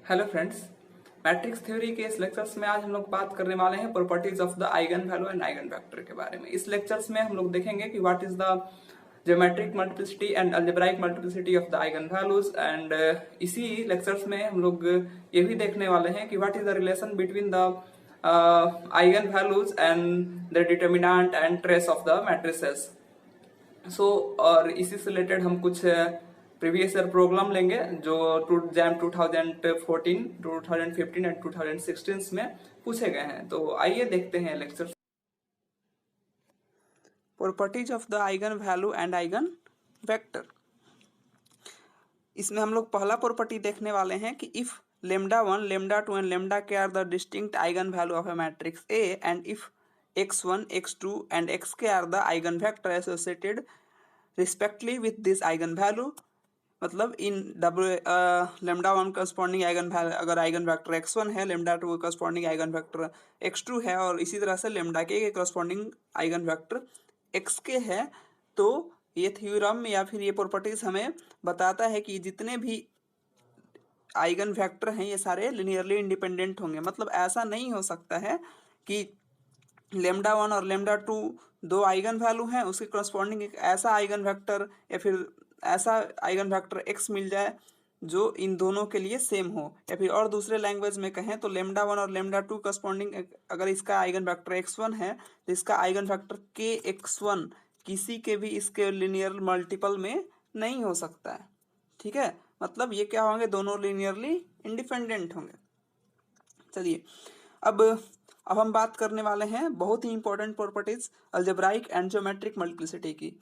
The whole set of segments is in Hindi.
हेलो फ्रेंड्स, मैट्रिक्स थ्योरी के इस लेक्चर्स में आज हम लोग बात करने वाले हैं properties of the eigen value and eigen vector के बारे में। इस लेक्चर्स में हम लोग देखेंगे कि what is the geometric multiplicity and algebraic multiplicity of the eigen values and इसी लेक्चर्स में हम लोग ये भी देखने वाले हैं कि what is the relation between the eigen values and the determinant and trace of the matrices. और इसी से रिलेटेड हम कुछ प्रीवियस ईयर प्रॉब्लम लेंगे जो जैम 2014, 2015 एंड 2016 में पूछे गए हैं। तो आइए देखते हैं lecture. Properties of the eigen value and eigen vector. इसमें हम लोग पहला प्रॉपर्टी देखने वाले हैं कि if λ1, λ2 and λk are the distinct eigen value of a matrix A and if x1, x2 and xk are the eigen vector associated respectively with this eigen value. मतलब इन λ1 करस्पॉन्डिंग आइगन वैल्यू अगर आइगन वेक्टर x1 है, λ2 करस्पॉन्डिंग आइगन वेक्टर x2 है और इसी तरह से λk के करस्पॉन्डिंग आइगन वेक्टर xk है, तो ये थ्योरम या फिर ये प्रॉपर्टीज हमें बताता है कि जितने भी आइगन वेक्टर हैं ये सारे लिनियरली इंडिपेंडेंट होंगे। मतलब ऐसा नहीं हो सकता है कि λ1 और λ2 दो आइगन वैल्यू हैं, उसके करस्पॉन्डिंग एक ऐसा आइगन वेक्टर या फिर ऐसा आइगन वेक्टर x मिल जाए जो इन दोनों के लिए सेम हो। या फिर और दूसरे लैंग्वेज में कहें तो λ1 और λ2 करस्पॉन्डिंग अगर इसका आइगन वेक्टर x1 है तो इसका आइगन वेक्टर kx1 किसी के भी इसके लिनियर मल्टीपल में नहीं हो सकता है। ठीक है, मतलब ये क्या होंगे, दोनों लिनियरली इंडिपेंडेंट होंगे। चलिए अब हम बात करने वाले हैं बहुत ही important properties algebraic and geometric multiplicity की।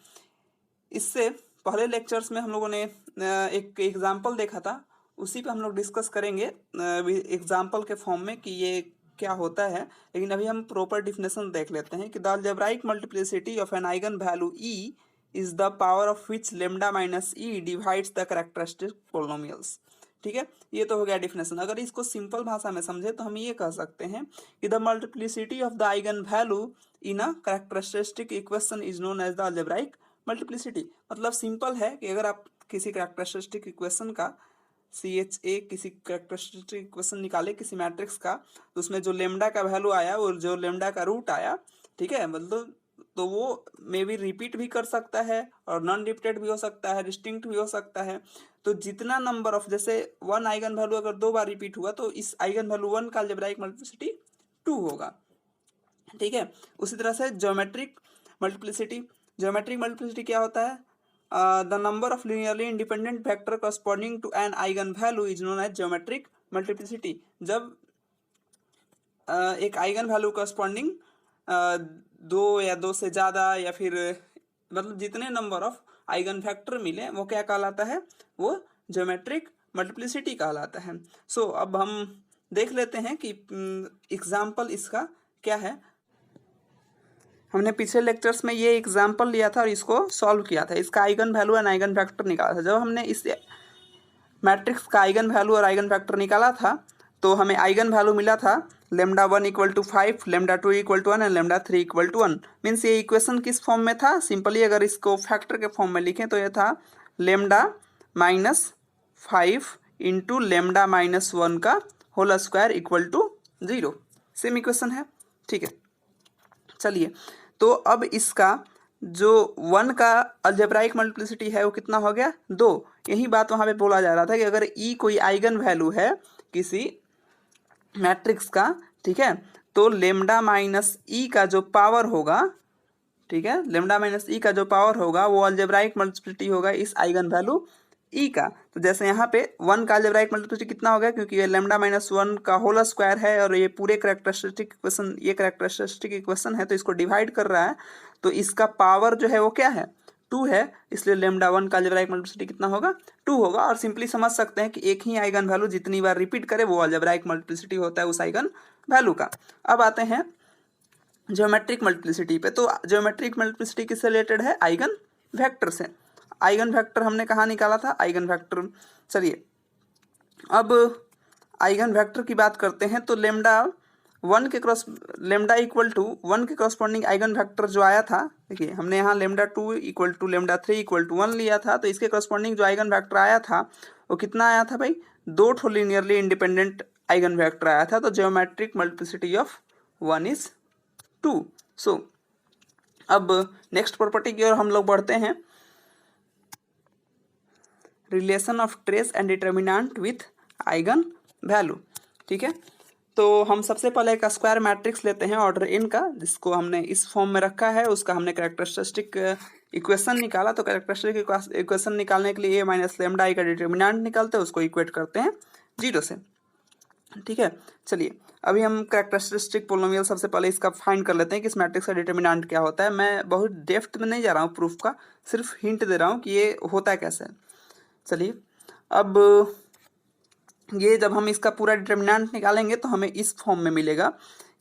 इससे पहले लेक्चर्स में हम लोगों ने एक एग्जाम्पल देखा था, उसी पे हम लोग डिस्कस करेंगे एग्जाम्पल के फॉर्म में कि ये क्या होता है। लेकिन अभी हम प्रॉपर डिफिनेशन देख लेते हैं कि the algebraic multiplicity of N eigen value E is the power of which lambda minus E divides the characteristic polynomials. ठीक है, ये तो हो गया डिफिनेशन। अगर इसको सिंपल भाषा में समझे तो हम ये कह सकते हैं कि the multiplicity of the eigen value in a characteristic equation is known as the algebraic multiplicity. मतलब सिंपल है कि अगर आप किसी कैरेक्टरिस्टिक इक्वेशन का CHA किसी कैरेक्टरिस्टिक इक्वेशन निकाले किसी मैट्रिक्स का, तो उसमें जो लेमडा का वैल्यू आया और जो लेमडा का रूट आया, ठीक है, मतलब तो वो मे बी रिपीट भी कर सकता है और नॉन रिपीटेड भी हो सकता है, डिस्टिंक्ट भी हो सकता है। तो जितना नंबर ऑफ, जैसे वन आइगन वैल्यू अगर दो बार रिपीट हुआ तो इस आइगन वैल्यू 1 का अलजेब्राइक मल्टीप्लिसिटी 2 होगा। ठीक है, उसी तरह से ज्योमेट्रिक मल्टीप्लिसिटी। ज्योमेट्रिक मल्टीप्लिसिटी क्या होता है? The number of linearly independent vector corresponding to an eigen value is known as geometric multiplicity. जब एक आइगन वैल्यू करस्पॉन्डिंग दो या दो से ज़्यादा या फिर मतलब जितने नंबर ऑफ आइगन फैक्टर मिले वो क्या कहलाता है? वो ज्योमेट्रिक मल्टीप्लिसिटी कहलाता है। अब हम देख लेते हैं कि एग्जाम्पल इसका क्या है। हमने पिछले लेक्चर्स में ये एग्जाम्पल लिया था और इसको सॉल्व किया था, इसका eigen value and eigen factor निकाला था। जब हमने इस मैट्रिक्स का आइगन वैल्यू और आइगन फैक्टर निकाला था तो हमें आइगन वैल्यू मिला था λ1 = 5, λ2 = 1 एंड λ3 = 1। मीन्स ये इक्वेशन किस फॉर्म में था? सिंपली अगर इसको फैक्टर के फॉर्म में लिखें तो ये था λ-5 इंटू λ-1 का whole square equal to 0। Same equation है, ठीक है। चलिए, तो अब इसका जो 1 का अलजेब्राइक मल्टीप्लिसिटी है वो कितना हो गया? 2। यही बात वहाँ पे बोला जा रहा था कि अगर ई कोई आइगन वैल्यू है किसी मैट्रिक्स का, ठीक है, तो लेमडा माइनस ई का जो पावर होगा, ठीक है, लेमडा माइनस ई का जो पावर होगा वो अलजेब्राइक मल्टीप्लिसिटी होगा इस आइगन वैल्यू ई का। तो जैसे यहाँ पे 1 का अलजेब्राइक मल्टीप्लिसिटी कितना हो गया, क्योंकि ये λ-1 का होल स्क्वायर है और ये पूरे कैरेक्टरिस्टिक इक्वेशन, ये कैरेक्टरिस्टिक इक्वेशन है तो इसको डिवाइड कर रहा है, तो इसका पावर जो है वो क्या है? 2 है। इसलिए λ1 का अलजेब्राइक मल्टीप्लिसिटी कितना होगा? 2 होगा। और सिंपली समझ सकते हैं कि एक ही आइगन वैल्यू जितनी बार रिपीट करे वो अलजेब्राइक मल्टीप्लिसिटी होता है उस आइगन वैल्यू का। अब आते हैं ज्योमेट्रिक मल्टीप्लिसिटी पे। तो ज्योमेट्रिक मल्टीप्लिसिटी किससे रिलेटेड है? आइगन वेक्टर से। आइगन वेक्टर हमने कहाँ निकाला था? Eigen vector. चलिए अब आइगन वेक्टर की बात करते हैं तो λ1 के क्रॉस λ=1 के करस्पॉन्डिंग आइगन वेक्टर जो आया था, देखिए हमने यहाँ λ2 = λ3 = 1 लिया था, तो इसके करस्पॉन्डिंग जो आइगन वेक्टर आया था वो कितना आया था भाई? दो ठो लीनियरली इंडिपेंडेंट आइगन वेक्टर आया था, तो ज्योमेट्रिक मल्टीप्लिसिटी ऑफ 1 इज 2। सो अब नेक्स्ट प्रॉपर्टी की ओर हम लोग बढ़ते हैं, relation of trace and determinant with eigen value. ठीक है, तो हम सबसे पहले एक स्क्वायर मैट्रिक्स लेते हैं ऑर्डर n का, जिसको हमने इस फॉर्म में रखा है। उसका हमने कैरेक्टरिस्टिक इक्वेशन निकाला, तो कैरेक्टरिस्टिक इक्वेशन निकालने के लिए a माइनस लेमडा आई का डिटर्मिनेंट निकालते हैं, उसको इक्वेट करते हैं 0 से। ठीक है, चलिए अभी हम कैरेक्टरिस्टिक पोलिनोमियल सबसे पहले इसका फाइंड कर लेते हैं कि इस मैट्रिक्स का डिटर्मिनेंट क्या होता है। मैं बहुत डेप्थ में नहीं जा रहा हूँ प्रूफ का, सिर्फ हिंट दे रहा हूँ कि ये होता कैसे है। चलिए अब ये जब हम इसका पूरा डिटर्मिनेंट निकालेंगे तो हमें इस फॉर्म में मिलेगा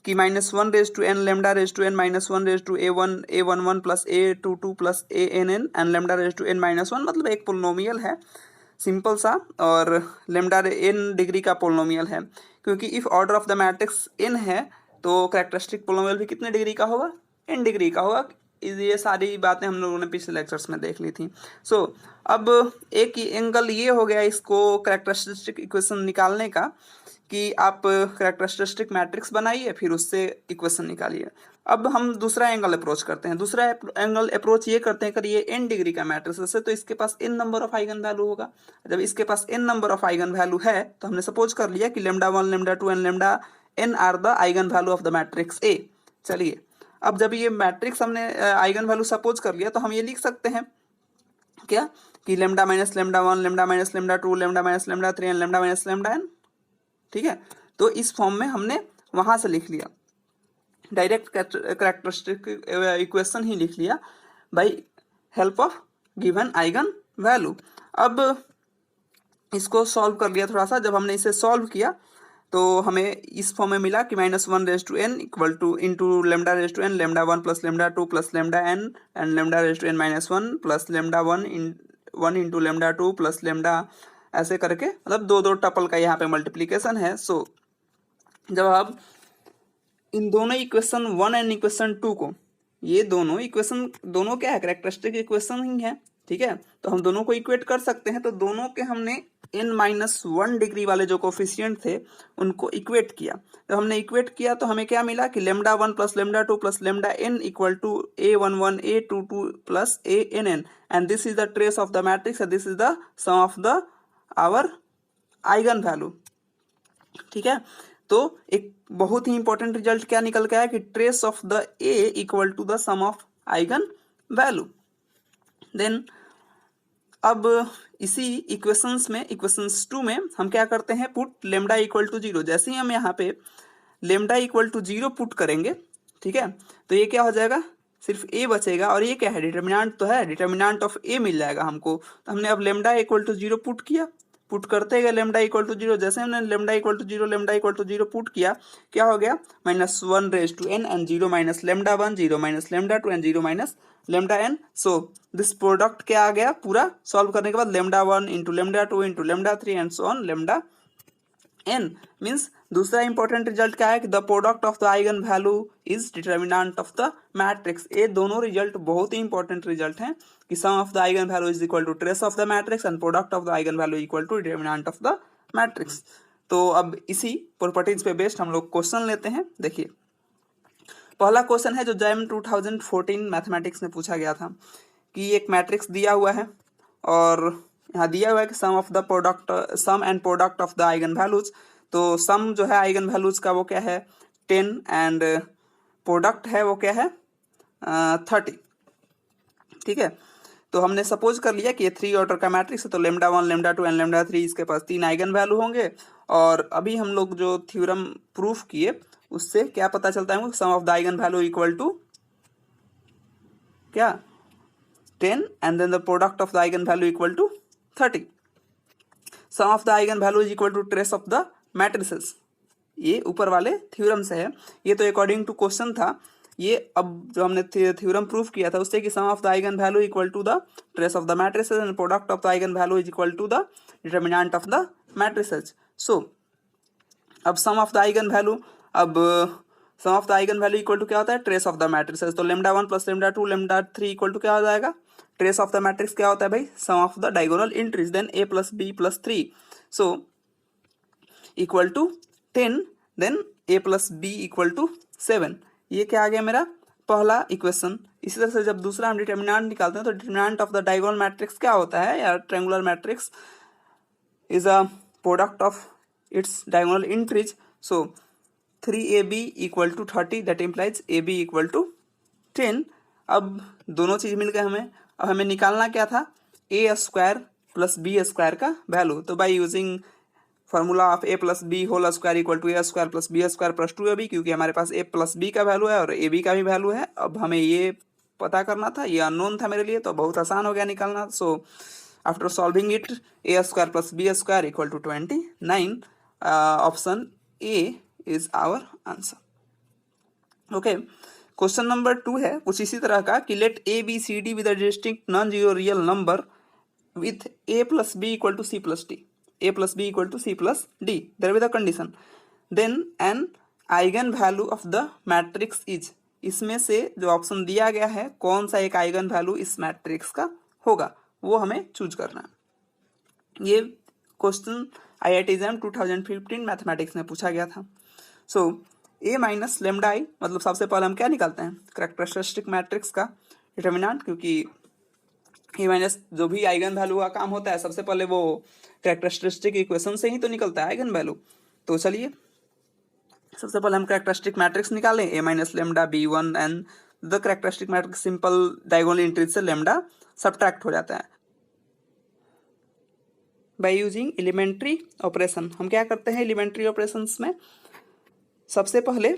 कि -1 raise to n lambda raise to n -1 raise to a11 plus a22 plus ann and lambda raise to n -1, मतलब एक पोलिनोमियल है सिंपल सा, और लेमडा n डिग्री का पोलिनोमियल है, क्योंकि if order of the matrix n है तो कैरेक्टरिस्टिक पोलिनोमियल भी कितने डिग्री का होगा, n डिग्री का होगा। ये सारी बातें हम लोगों ने पिछले लेक्चर्स में देख ली थी। सो अब एक एंगल ये हो गया इसको कैरेक्टरिस्टिक इक्वेशन निकालने का कि आप कैरेक्टरिस्टिक मैट्रिक्स बनाइए फिर उससे इक्वेशन निकालिए। अब हम दूसरा एंगल अप्रोच करते हैं। दूसरा एंगल अप्रोच ये करते हैं, करिए n डिग्री का मैट्रिक्स है तो इसके पास n number of eigen value होगा। जब इसके पास n number of eigen value है तो हमने सपोज कर लिया कि λ1 λ2 and lambda n are the eigen value of the matrix A। चलिए अब जब ये मैट्रिक्स हमने आइगन वैल्यू सपोज कर लिया तो हम ये लिख सकते हैं क्या कि λ minus λ1 λ minus λ2 λ minus λ3 and λ minus λn। ठीक है, तो इस फॉर्म में हमने वहां से लिख लिया, डायरेक्ट कैरेक्टरिस्टिक इक्वेशन ही लिख लिया by help of given eigen value. अब इसको सॉल्व कर लिया थोड़ा सा। जब हमने इसे सॉल्व किया तो हमें इस फॉर्म में मिला कि -1 raise to n equal to into lambda raise to n λ1 plus λ2 plus λn and lambda raise to n -1 plus λ1 into λ2 plus λ, ऐसे करके, मतलब दो दो टपल का यहाँ पे मल्टीप्लीकेशन है। सो जब आप इन दोनों इक्वेशन 1 एंड इक्वेशन 2 को, ये दोनों इक्वेशन दोनों क्या है, कैरेक्टरिस्टिक इक्वेशन ही है। ठीक है, तो हम दोनों को इक्वेट कर सकते हैं। तो दोनों के हमने n-1 डिग्री वाले जो कोफिशिएंट थे उनको इक्वेट किया। जब हमने इक्वेट किया तो हमें क्या मिला कि λ1 plus λ2 plus λn equal to a11 a22 plus ann and this is the trace of the matrix, this is the sum of the our eigen value. ठीक है, तो एक बहुत ही इंपॉर्टेंट रिजल्ट क्या निकल के आया कि trace of the a equal to the sum of eigen value. Then अब इसी इक्वेशंस में, इक्वेशंस 2 में हम क्या करते हैं, पुट लेमडा इक्वल टू 0। जैसे ही हम यहाँ पे लेमडा इक्वल टू 0 पुट करेंगे, ठीक है, तो ये क्या हो जाएगा, सिर्फ a बचेगा। और ये क्या है, डिटर्मिनेंट तो है, डिटर्मिनेंट ऑफ a मिल जाएगा हमको। तो हमने अब लेमडा इक्वल टू 0 पुट किया, पुट करते गए लेमडा इक्वल टू 0। जैसे हमने लेमडा इक्वल टू 0 पुट किया, क्या हो गया, -1 raise to n and 0 minus λ1 0 minus λ2 and 0 minus λn। So this product क्या आ गया, पूरा सॉल्व करने के बाद λ1 into λ2 into λ3 and so on λn। Means दूसरा इंपॉर्टेंट रिजल्ट क्या है कि the product of the eigen value is determinant of the matrix. ये दोनों रिजल्ट बहुत ही इंपॉर्टेंट रिजल्ट हैं कि sum of the eigen value is equal to trace of the matrix and product of the eigen value equal to determinant of the matrix. तो अब इसी प्रॉपर्टीज पे बेस्ड हम लोग क्वेश्चन लेते हैं। देखिए पहला क्वेश्चन है जो जैम 2014 मैथमेटिक्स में पूछा गया था कि एक मैट्रिक्स दिया हुआ है और यहाँ दिया हुआ है कि sum of the product, sum and product of the eigen values. तो सम जो है आइगन वैल्यूज का वो क्या है 10 एंड प्रोडक्ट है वो क्या है 30। ठीक है, तो हमने सपोज कर लिया कि ये 3 ऑर्डर का मैट्रिक्स है, तो λ1 λ2 एंड λ3 इसके पास 3 आइगन वैल्यू होंगे। और अभी हम लोग जो थ्योरम प्रूफ किए उससे क्या पता चलता है, sum of the eigen value equal to क्या 10 and then the product of the eigen value equal to 30। Sum of the eigen value is equal to trace of the matrices. ये ऊपर वाले थ्योरम से है, ये तो अकॉर्डिंग टू क्वेश्चन था। ये अब जो हमने थ्योरम प्रूफ किया था उससे कि sum of the eigen value equal to the trace of the matrices and product of the eigen value is equal to the determinant of the matrices. So अब sum of the eigen value, अब sum of the eigen value equal to क्या होता है, ट्रेस ऑफ द मैट्रिसेस। तो λ1 प्लस λ2 λ3 इक्वल टू क्या हो जाएगा, ट्रेस ऑफ द मैट्रिक्स क्या होता है भाई, sum of the diagonal entries, then a plus b plus 3। So equal to 10, then a plus B equal to 7। ये क्या आ गया मेरा पहला इक्वेशन। इसी तरह से जब दूसरा हम डिटर्मिनेंट निकालते हैं तो determinant of the diagonal matrix क्या होता है, या triangular matrix is a product of its diagonal entries. So 3ab equal to 30, that implies ab equal to 10। अब दोनों चीज मिल गए हमें। अब हमें निकालना क्या था, a square plus B square का वैल्यू। तो by using formula of a plus B whole square equal to a square plus B square plus 2ab, क्योंकि हमारे पास a प्लस बी का वैल्यू है और ab का भी वैल्यू है। अब हमें ये पता करना था, ये अननोन था मेरे लिए, तो बहुत आसान हो गया निकालना। सो after solving it, a square plus b square equal to 29। option A is our answer। okay, question number 2 है कुछ इसी तरह का कि let a b c d with a distinct non zero real number with a plus b equal to c plus d, a plus b equal to c plus d, there with a condition, then an eigen value of the matrix is. इसमें से जो ऑप्शन दिया गया है कौन सा एक आइगन वैल्यू इस मैट्रिक्स का होगा, वो हमें चूज करना है। ये क्वेश्चन IIT एग्जाम 2015 मैथमेटिक्स में पूछा गया था। सो a माइनस लेमडा आई, मतलब सबसे पहले हम क्या निकालते हैं, कैरेक्टरिस्टिक मैट्रिक्स का डिटर्मिनेंट, क्योंकि a माइनस जो भी आइगन वैल्यू का काम होता है सबसे पहले वो कैरेक्टरिस्टिक इक्वेशन से ही तो निकलता है आइगन वैल्यू। तो चलिए सबसे पहले हम कैरेक्टरिस्टिक मैट्रिक्स निकालें, a minus lambda b1 and the characteristic matrix simple diagonal entries से लेमडा सब्ट्रैक्ट हो जाता है बाय यूजिंग एलिमेंट्री ऑपरेशन। हम क्या करते हैं एलिमेंट्री ऑपरेशंस में, सबसे पहले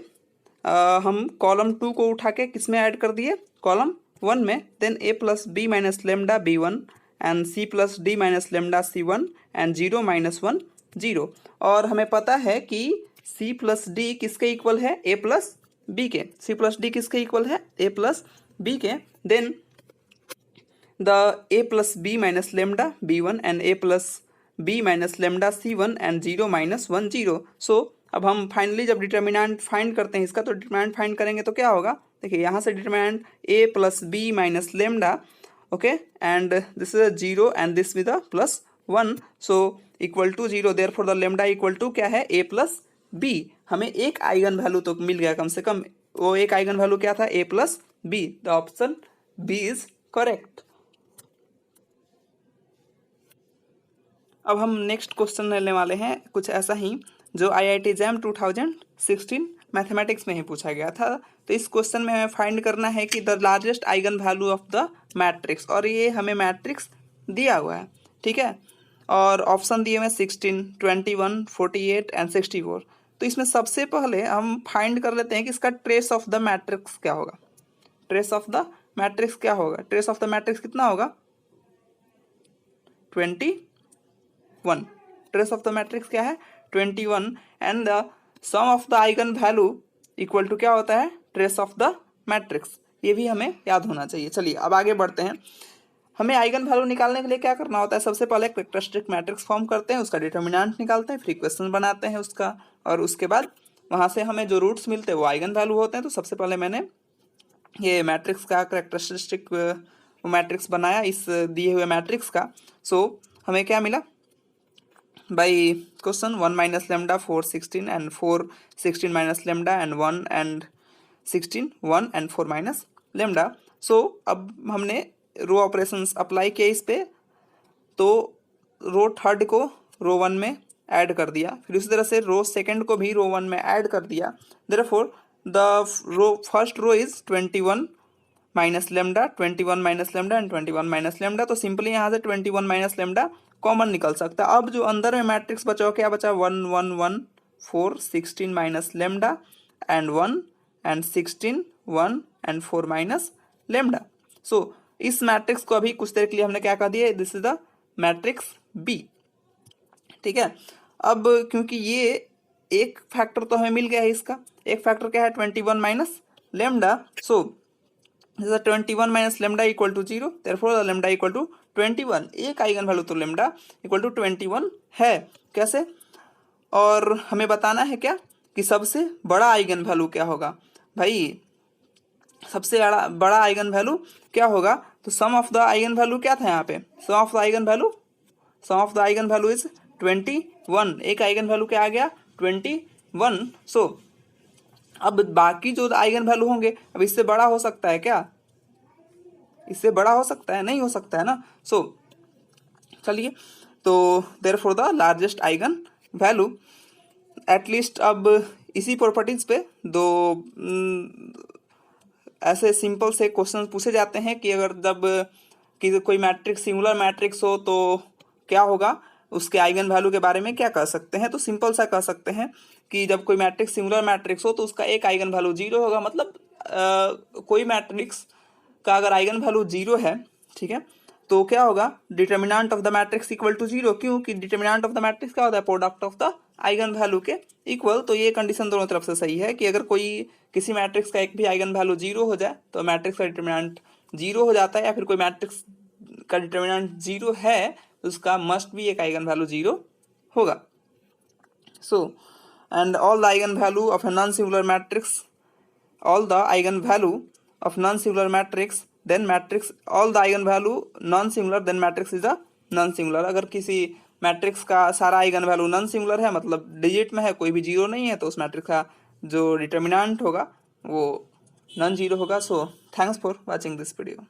हम कॉलम 2 को उठा के किस में ऐड कर दिए, कॉलम 1 में, then a plus B minus lambda b1 and c plus D minus lambda c1 and 0 minus 1 0। और हमें पता है कि c प्लस डी किसके इक्वल है, a प्लस बी के, c प्लस डी किसके इक्वल है, a प्लस बी के, then the a plus b minus lambda b1 and a plus b minus lambda c1 and 0 minus 1 0। so अब हम फाइनली जब डिटर्मिनेंट फाइंड करते हैं इसका, तो डिटर्मिनेंट फाइंड करेंगे तो क्या होगा, देखिए यहाँ से determinant a plus B minus lambda, okay, and this is a 0 and this with a plus 1, so equal to 0, therefore the lambda equal to क्या है, a प्लस बी। हमें एक आइगन वैल्यू तो मिल गया कम से कम, वो एक आइगन वैल्यू क्या था, a plus B. The option B is correct. अब हम नेक्स्ट क्वेश्चन लेने वाले हैं कुछ ऐसा ही जो IIT एग्जाम 2016 मैथमेटिक्स में ही पूछा गया था। तो इस क्वेश्चन में हमें फाइंड करना है कि the largest eigen value of the matrix, और ये हमें मैट्रिक्स दिया हुआ है, ठीक है, और ऑप्शन दिए हुए 16, 21, 48 एंड 64। तो इसमें सबसे पहले हम फाइंड कर लेते हैं कि इसका ट्रेस ऑफ द मैट्रिक्स क्या होगा। ट्रेस ऑफ द मैट्रिक्स क्या होगा, ट्रेस ऑफ द मैट्रिक्स कितना होगा, 21। ट्रेस ऑफ द मैट्रिक्स क्या है, 21, and the sum of the eigen value equal to क्या होता है, ट्रेस ऑफ द मैट्रिक्स। ये भी हमें याद होना चाहिए। चलिए अब आगे बढ़ते हैं। हमें आइगन वैल्यू निकालने के लिए क्या करना होता है, सबसे पहले कैरेक्टरिस्टिक मैट्रिक्स फॉर्म करते हैं, उसका डिटर्मिनेंट निकालते हैं, फिर इक्वेशन बनाते हैं उसका, और उसके बाद वहाँ से हमें जो रूट्स मिलते हैं वो आइगन वैल्यू होते हैं। तो सबसे पहले मैंने ये मैट्रिक्स का कैरेक्टरिस्टिक मैट्रिक्स बनाया इस दिए हुए मैट्रिक्स का। सो हमें क्या मिला, by question 1 minus lambda 4 16 and 4 16 minus lambda and 1 and 16 1 and 4 minus lambda। so अब हमने रो ऑपरेशंस अप्लाई किए इस पे, तो रो थर्ड को रो 1 में ऐड कर दिया, फिर उसी तरह से रो सेकंड को भी रो 1 में ऐड कर दिया। Therefore the row first row is 21 minus lambda, 21 minus lambda and 21 minus lambda. तो सिंपली यहाँ से 21 माइनस लेमडा कॉमन निकल सकता है। अब जो अंदर में मैट्रिक्स बचा क्या बचा, 1 1 1 4 16 minus lambda and 1 and 16 1 and 4 minus lambda. So इस मैट्रिक्स को अभी कुछ देर के लिए हमने क्या कर दिया, this is the matrix B, ठीक है। अब क्योंकि ये एक फैक्टर तो हमें मिल गया है, इसका एक फैक्टर क्या है 21 minus lambda. So 21 minus lambda equal to 0, therefore lambda equal to 21। एक आइगन वैल्यू तो लेमडा इक्वल टू 21 है। कैसे, और हमें बताना है क्या कि सबसे बड़ा आइगन वैल्यू क्या होगा। भाई सबसे बड़ा आइगन वैल्यू क्या होगा, तो sum of the eigen value क्या था यहाँ पे, sum of the eigen value is 21, एक आइगन वैल्यू क्या आ गया 21। सो अब बाकी जो आइगन वैल्यू होंगे, अब इससे बड़ा हो सकता है क्या, इससे बड़ा हो सकता है, नहीं हो सकता है ना। सो चलिए, तो therefore the largest eigen value at least. अब इसी प्रॉपर्टीज पे दो ऐसे सिंपल से क्वेश्चन पूछे जाते हैं कि अगर जब कि कोई मैट्रिक्स सिंगुलर मैट्रिक्स हो तो क्या होगा, उसके आइगन वैल्यू के बारे में क्या कह सकते हैं। तो सिंपल सा कह सकते हैं कि जब कोई मैट्रिक्स सिंगुलर मैट्रिक्स हो तो उसका एक आइगन वैल्यू 0 होगा। मतलब कोई मैट्रिक्स का अगर आइगन वैल्यू 0 है, ठीक है, तो क्या होगा, determinant of the matrix equal to 0। क्योंकि डिटर्मिनेंट ऑफ द मैट्रिक्स क्या होता है, product of the eigen value के इक्वल। तो ये कंडीशन दोनों तरफ से सही है कि अगर कोई किसी मैट्रिक्स का एक भी आइगन वैल्यू 0 हो जाए तो मैट्रिक्स का डिटर्मिनेंट 0 हो जाता है, या फिर कोई मैट्रिक्स का डिटर्मिनेंट 0 है तो उसका मस्ट भी एक आइगन वैल्यू 0 होगा। So and all the eigen value of a non singular matrix, all the eigenvalue of non-singular matrix then matrix, all the eigenvalue non-singular then matrix is a non-singular। अगर किसी मैट्रिक्स का सारा आइगन वैल्यू नॉन सिंगुलर है, मतलब डिजिट में है, कोई भी जीरो नहीं है, तो उस मैट्रिक्स का जो डिटर्मिनेंट होगा वो नॉन जीरो होगा। So thanks for watching this video.